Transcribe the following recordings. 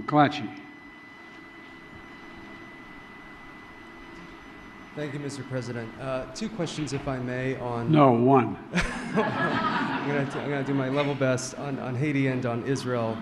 McClatchy. Thank you, Mr. President. Two questions, if I may, on... No, one. I'm going to do my level best on Haiti and on Israel.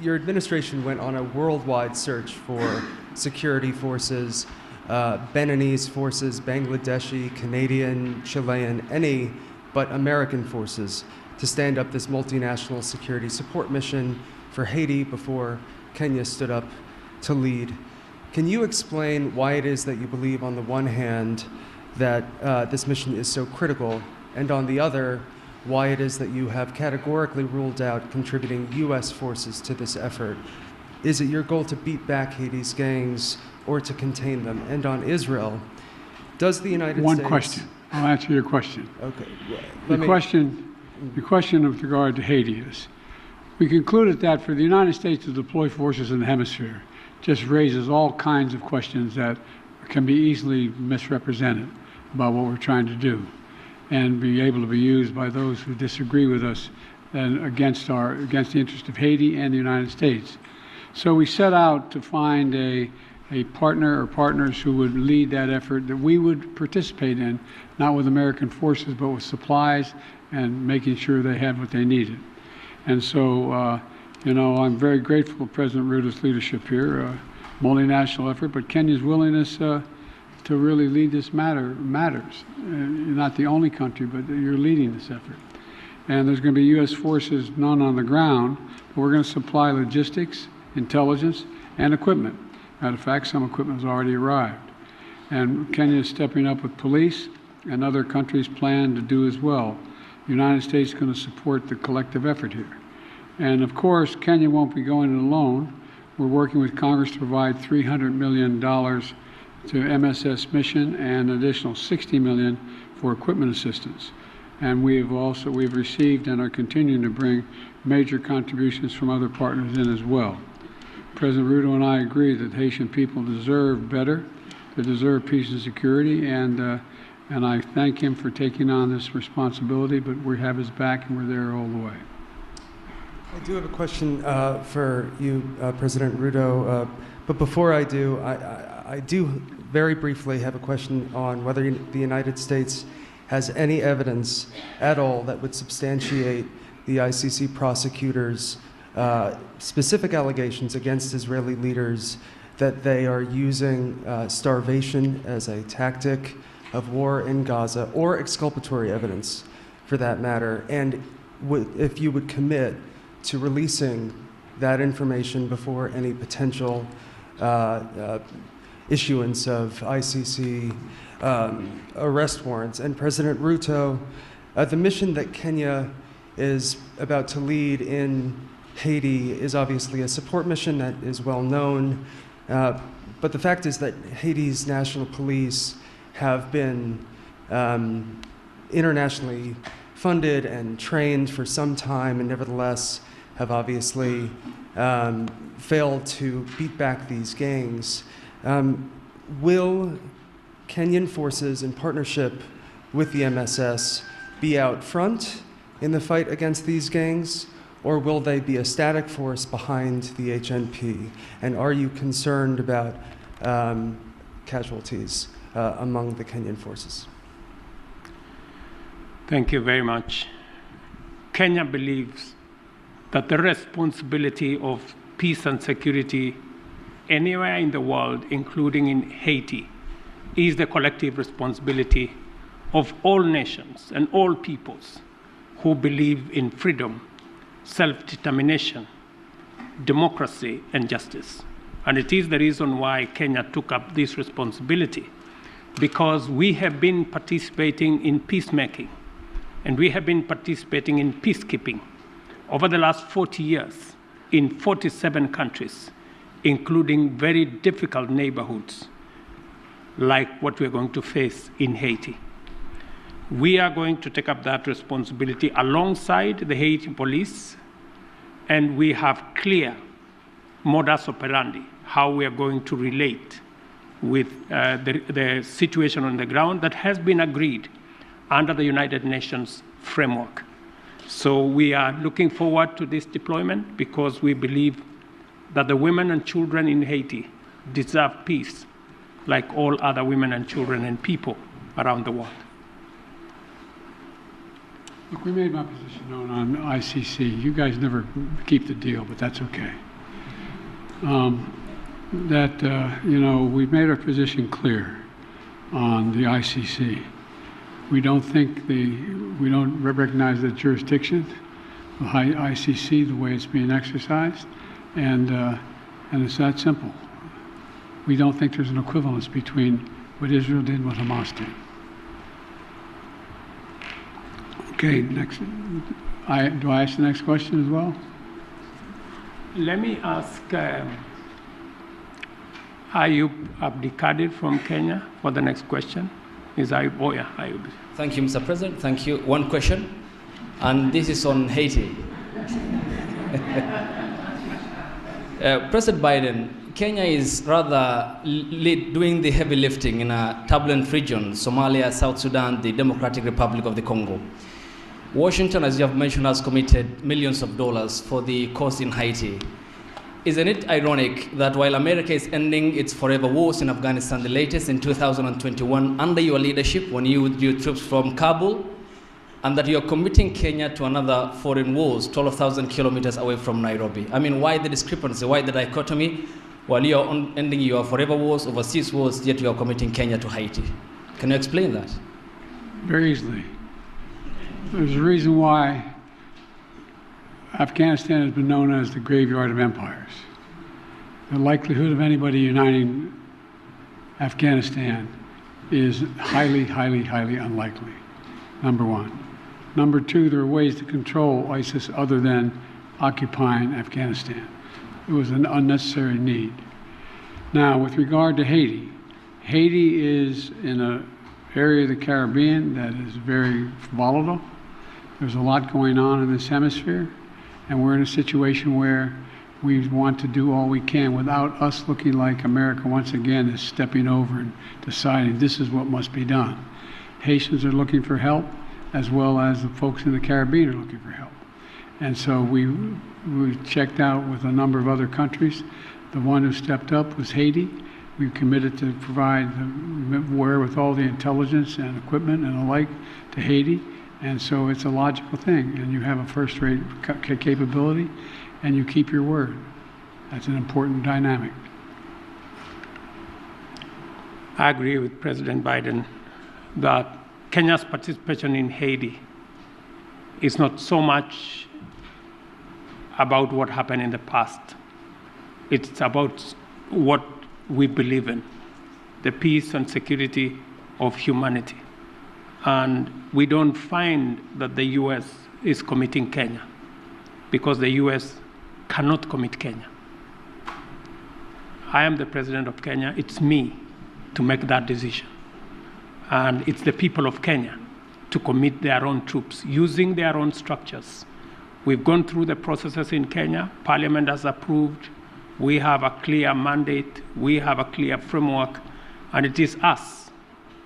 Your administration went on a worldwide search for security forces, Beninese forces, Bangladeshi, Canadian, Chilean, any but American forces to stand up this multinational security support mission for Haiti before Kenya stood up to lead. Can you explain why it is that you believe, on the one hand, that this mission is so critical, and on the other, why it is that you have categorically ruled out contributing U.S. forces to this effort? Is it your goal to beat back Haiti's gangs or to contain them? And on Israel, does the United States... One question. I'll answer your question. Okay. The question with regard to Haiti is, we concluded that for the United States to deploy forces in the hemisphere just raises all kinds of questions that can be easily misrepresented about what we're trying to do and be able to be used by those who disagree with us and against the interest of Haiti and the United States. So we set out to find a partner or partners who would lead that effort that we would participate in, not with American forces, but with supplies and making sure they had what they needed. And so, I'm very grateful for President Ruto's leadership here, multinational effort, but Kenya's willingness to really lead this matters. You're not the only country, but you're leading this effort. And there's going to be U.S. forces, none on the ground, but we're going to supply logistics, intelligence, and equipment. Matter of fact, some equipment has already arrived. And Kenya is stepping up with police, and other countries plan to do as well. The United States is going to support the collective effort here. And of course, Kenya won't be going it alone. We're working with Congress to provide $300 million to MSS mission and an additional $60 million for equipment assistance. And we've received and are continuing to bring major contributions from other partners in as well. President Ruto and I agree that Haitian people deserve better. They deserve peace and security, and I thank him for taking on this responsibility, but we have his back and we're there all the way. I do have a question for you, President Ruto, but before I do, I do very briefly have a question on whether the United States has any evidence at all that would substantiate the ICC prosecutors' specific allegations against Israeli leaders that they are using starvation as a tactic of war in Gaza, or exculpatory evidence for that matter, and if you would commit to releasing that information before any potential issuance of ICC arrest warrants. And President Ruto, the mission that Kenya is about to lead in Haiti is obviously a support mission that is well known, but the fact is that Haiti's national police have been internationally funded and trained for some time, and nevertheless have obviously failed to beat back these gangs. Will Kenyan forces, in partnership with the MSS, be out front in the fight against these gangs, or will they be a static force behind the HNP? And are you concerned about casualties among the Kenyan forces? Thank you very much. Kenya believes that the responsibility of peace and security anywhere in the world, including in Haiti, is the collective responsibility of all nations and all peoples who believe in freedom, self-determination, democracy, and justice. And it is the reason why Kenya took up this responsibility, because we have been participating in peacemaking, and we have been participating in peacekeeping over the last 40 years in 47 countries, including very difficult neighborhoods like what we're going to face in Haiti. We are going to take up that responsibility alongside the Haiti police, and we have clear modus operandi, how we are going to relate with the situation on the ground that has been agreed under the United Nations framework. So we are looking forward to this deployment because we believe that the women and children in Haiti deserve peace like all other women and children and people around the world. Look, we made my position known on ICC. You guys never keep the deal, but that's okay. We've made our position clear on the ICC. We don't recognize the jurisdiction of ICC the way it's being exercised, and it's that simple. We don't think there's an equivalence between what Israel did and what Hamas did. Okay, next. Do I ask the next question as well? Let me ask Ayub Abdikadir from Kenya for the next question. Is Ayub? Oh yeah, Ayub. Thank you, Mr. President. Thank you. One question, and this is on Haiti. President Biden, Kenya is rather doing the heavy lifting in a turbulent region, Somalia, South Sudan, the Democratic Republic of the Congo. Washington, as you have mentioned, has committed millions of dollars for the cause in Haiti. Isn't it ironic that while America is ending its forever wars in Afghanistan, the latest in 2021, under your leadership, when you withdrew troops from Kabul, and that you're committing Kenya to another foreign wars 12,000 kilometers away from Nairobi? I mean, why the discrepancy? Why the dichotomy? While you're ending your forever wars, overseas wars, yet you're committing Kenya to Haiti. Can you explain that? Very easily. There's a reason why Afghanistan has been known as the graveyard of empires. The likelihood of anybody uniting Afghanistan is highly, highly, highly unlikely, number one. Number two, there are ways to control ISIS other than occupying Afghanistan. It was an unnecessary need. Now, with regard to Haiti, Haiti is in an area of the Caribbean that is very volatile. There's a lot going on in this hemisphere, and we're in a situation where we want to do all we can without us looking like America once again is stepping over and deciding this is what must be done. Haitians are looking for help, as well as the folks in the Caribbean are looking for help. And so we checked out with a number of other countries. The one who stepped up was Haiti. We've committed to provide the wherewithal, the intelligence and equipment and the like to Haiti. And so it's a logical thing. And you have a first-rate capability, and you keep your word. That's an important dynamic. I agree with President Biden that Kenya's participation in Haiti is not so much about what happened in the past. It's about what we believe in, the peace and security of humanity. And we don't find that the U.S. is committing Kenya because the U.S. cannot commit Kenya. I am the president of Kenya. It's me to make that decision. And it's the people of Kenya to commit their own troops using their own structures. We've gone through the processes in Kenya. Parliament has approved. We have a clear mandate. We have a clear framework. And it is us,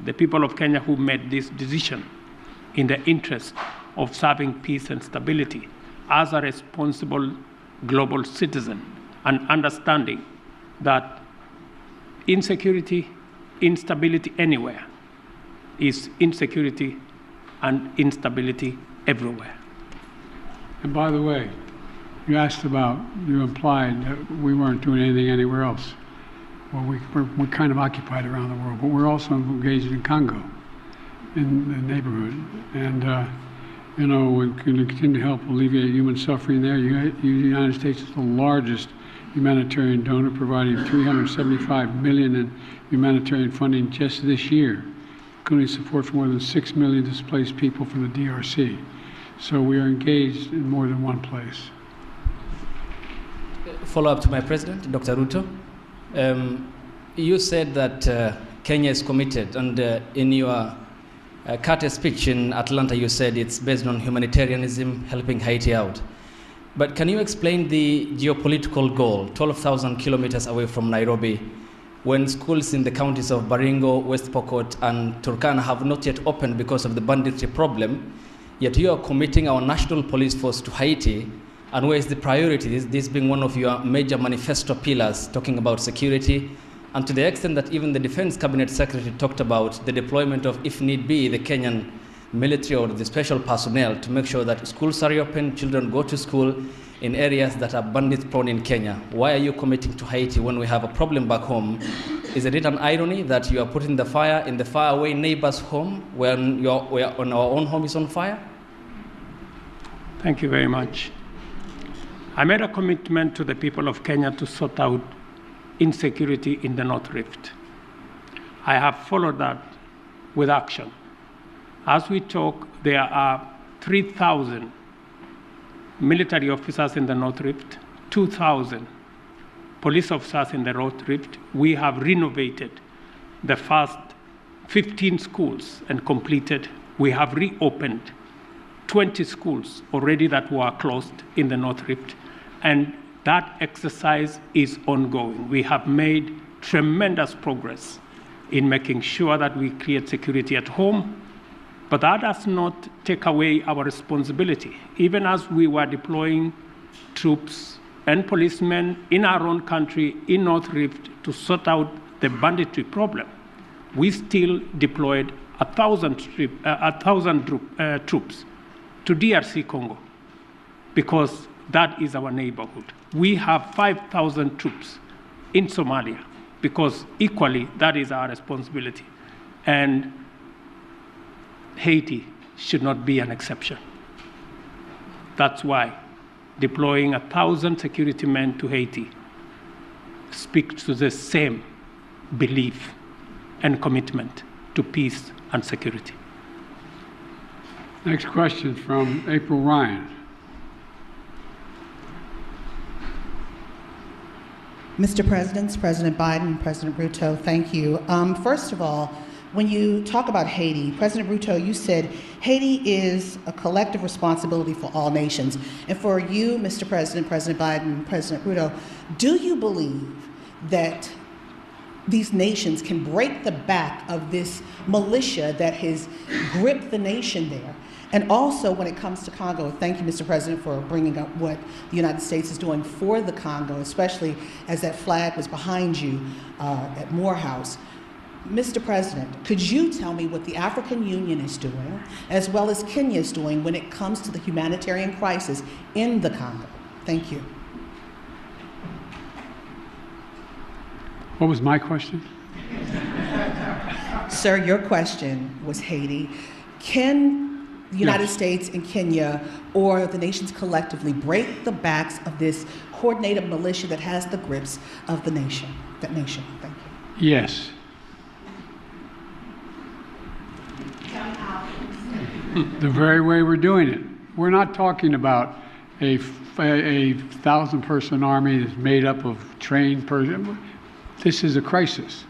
the people of Kenya, who made this decision in the interest of serving peace and stability as a responsible global citizen and understanding that insecurity, instability anywhere is insecurity and instability everywhere. And by the way, you implied that we weren't doing anything anywhere else. Well, we're kind of occupied around the world, but we're also engaged in Congo, in the neighborhood. And, we're going to continue to help alleviate human suffering there. The United States is the largest humanitarian donor, providing $375 million in humanitarian funding just this year, including support for more than 6 million displaced people from the DRC. So we are engaged in more than one place. Follow up to my president, Dr. Ruto. You said that Kenya is committed, and in your Carter speech in Atlanta, you said it's based on humanitarianism, helping Haiti out. But can you explain the geopolitical goal, 12,000 kilometers away from Nairobi, when schools in the counties of Baringo, West Pokot, and Turkana have not yet opened because of the banditry problem, yet you are committing our national police force to Haiti And where is the priority? This being one of your major manifesto pillars, talking about security, and to the extent that even the Defense Cabinet Secretary talked about the deployment of, if need be, the Kenyan military or the special personnel to make sure that schools are open, children go to school in areas that are bandit-prone in Kenya. Why are you committing to Haiti when we have a problem back home? Isn't it an irony that you are putting the fire in the faraway neighbor's home when when our own home is on fire? Thank you very much. I made a commitment to the people of Kenya to sort out insecurity in the North Rift. I have followed that with action. As we talk, there are 3,000 military officers in the North Rift, 2,000 police officers in the North Rift. We have renovated the first 15 schools and completed. We have reopened 20 schools already that were closed in the North Rift. And that exercise is ongoing. We have made tremendous progress in making sure that we create security at home, but that does not take away our responsibility. Even as we were deploying troops and policemen in our own country, in North Rift, to sort out the banditry problem, we still deployed 1,000 troops to DRC Congo, because that is our neighborhood. We have 5,000 troops in Somalia, because equally that is our responsibility. And Haiti should not be an exception. That's why deploying 1,000 security men to Haiti speaks to the same belief and commitment to peace and security. Next question from April Ryan. Mr. President, President Biden, President Ruto, thank you. First of all, when you talk about Haiti, President Ruto, you said Haiti is a collective responsibility for all nations. And for you, Mr. President, President Biden, President Ruto, do you believe that these nations can break the back of this militia that has gripped the nation there? And also, when it comes to Congo, thank you, Mr. President, for bringing up what the United States is doing for the Congo, especially as that flag was behind you at Morehouse. Mr. President, could you tell me what the African Union is doing, as well as Kenya is doing, when it comes to the humanitarian crisis in the Congo? Thank you. What was my question? Sir, your question was Haiti. Can the United States and Kenya, or the nations collectively, break the backs of this coordinated militia that has the grips of the nation? That nation. Thank you. Yes. The very way we're doing it. We're not talking about a 1,000-person army that's made up of trained persons. This is a crisis.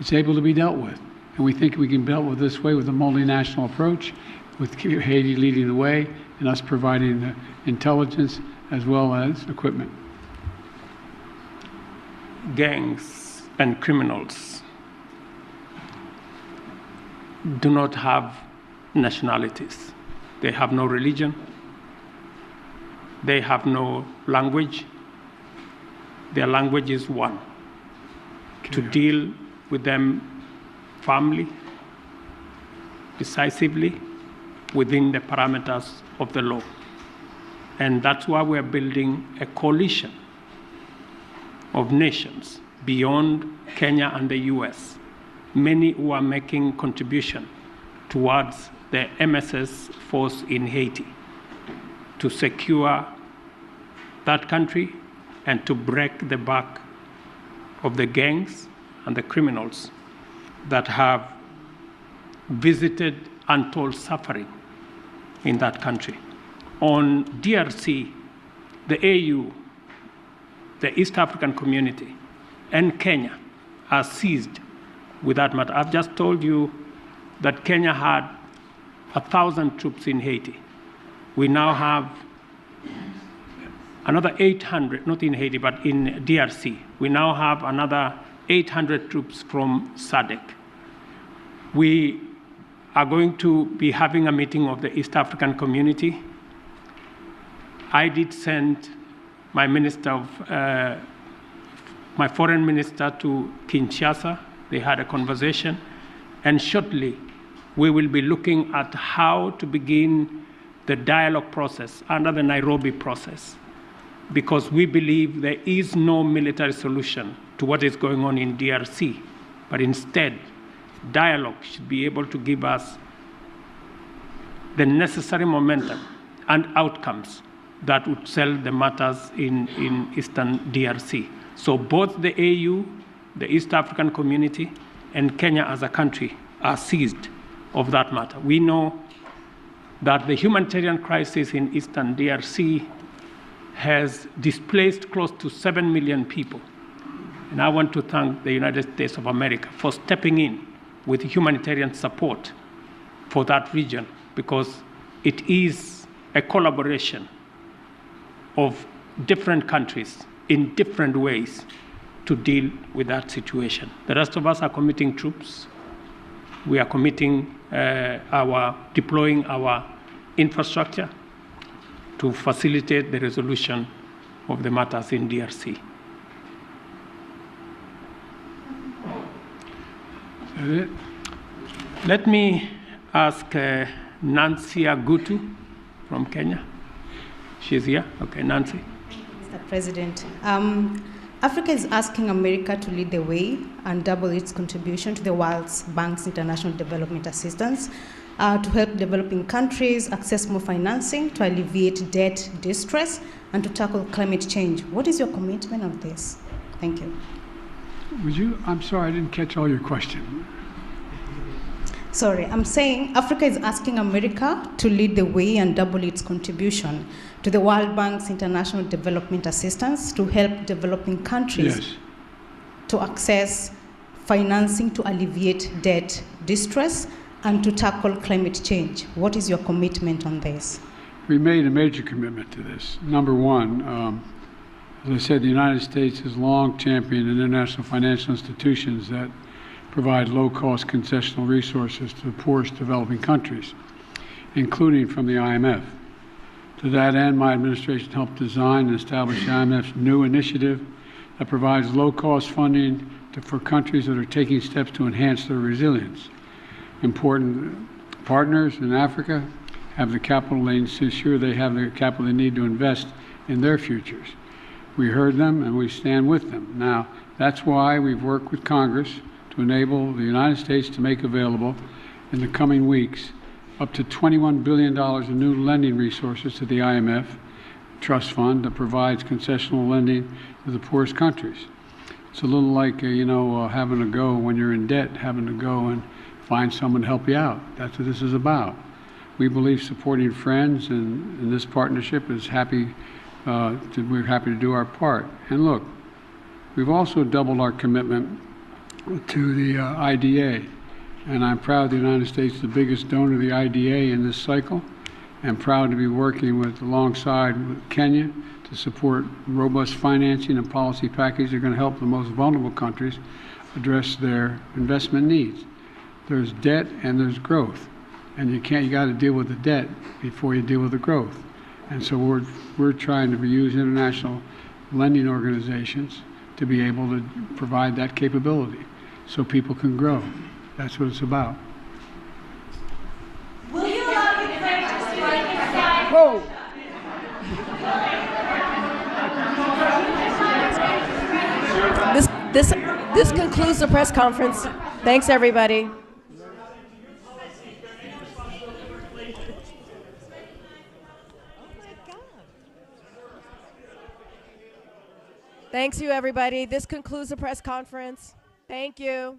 It's able to be dealt with. And we think we can deal with this way with a multinational approach, with Haiti leading the way and us providing the intelligence as well as equipment. Gangs and criminals do not have nationalities. They have no religion. They have no language. Their language is one. To deal with them firmly, decisively, within the parameters of the law. And that's why we're building a coalition of nations beyond Kenya and the US, many who are making contribution towards the MSS force in Haiti to secure that country and to break the back of the gangs and the criminals that have visited untold suffering in that country. On DRC, the AU, the East African Community, and Kenya are seized with that matter. I've just told you that Kenya had 1,000 troops in Haiti. We now have another 800, not in Haiti, but in DRC. We now have another 800 troops from SADC. We are going to be having a meeting of the East African Community I did send my my foreign minister to Kinshasa. They had a conversation, and shortly we will be looking at how to begin the dialogue process under the Nairobi process, because we believe there is no military solution to what is going on in DRC, but instead, dialogue should be able to give us the necessary momentum and outcomes that would settle the matters in Eastern DRC. So both the AU, the East African community, and Kenya as a country are seized of that matter. We know that the humanitarian crisis in Eastern DRC has displaced close to 7 million people. And I want to thank the United States of America for stepping in with humanitarian support for that region, because it is a collaboration of different countries in different ways to deal with that situation. The rest of us are committing troops. We are committing deploying our infrastructure to facilitate the resolution of the matters in DRC. Is that it? Let me ask Nancy Agutu from Kenya. She's here. Okay, Nancy. Mr. President, Africa is asking America to lead the way and double its contribution to the World Bank's International Development Assistance to help developing countries access more financing, to alleviate debt distress, and to tackle climate change. What is your commitment on this? Thank you. I'm sorry, I didn't catch all your question. Sorry, I'm saying Africa is asking America to lead the way and double its contribution to the World Bank's International Development Assistance to help developing countries Yes. to access financing to alleviate debt distress and to tackle climate change. What is your commitment on this? We made a major commitment to this. Number one, as I said, the United States has long championed international financial institutions that provide low-cost concessional resources to the poorest developing countries, including from the IMF. To that end, my administration helped design and establish the IMF's new initiative that provides low-cost funding for countries that are taking steps to enhance their resilience. Important partners in Africa have the capital they need to ensure they have the capital they need to invest in their futures. We heard them and we stand with them. Now, that's why we've worked with Congress to enable the United States to make available in the coming weeks up to $21 billion in new lending resources to the IMF trust fund that provides concessional lending to the poorest countries. It's a little like, having to go when you're in debt, having to go and find someone to help you out. That's what this is about. We believe supporting friends and this partnership is we're happy to do our part. And look, we've also doubled our commitment to the IDA. And I'm proud the United States is the biggest donor to the IDA in this cycle, and proud to be working alongside Kenya to support robust financing and policy packages that are going to help the most vulnerable countries address their investment needs. There's debt and there's growth, and you got to deal with the debt before you deal with the growth. And so we're trying to use international lending organizations to be able to provide that capability so people can grow. That's what it's about. Will you allow Ukraine to strike inside? Whoa! This concludes the press conference. Thanks, everybody. Thanks, you, everybody. This concludes the press conference. Thank you.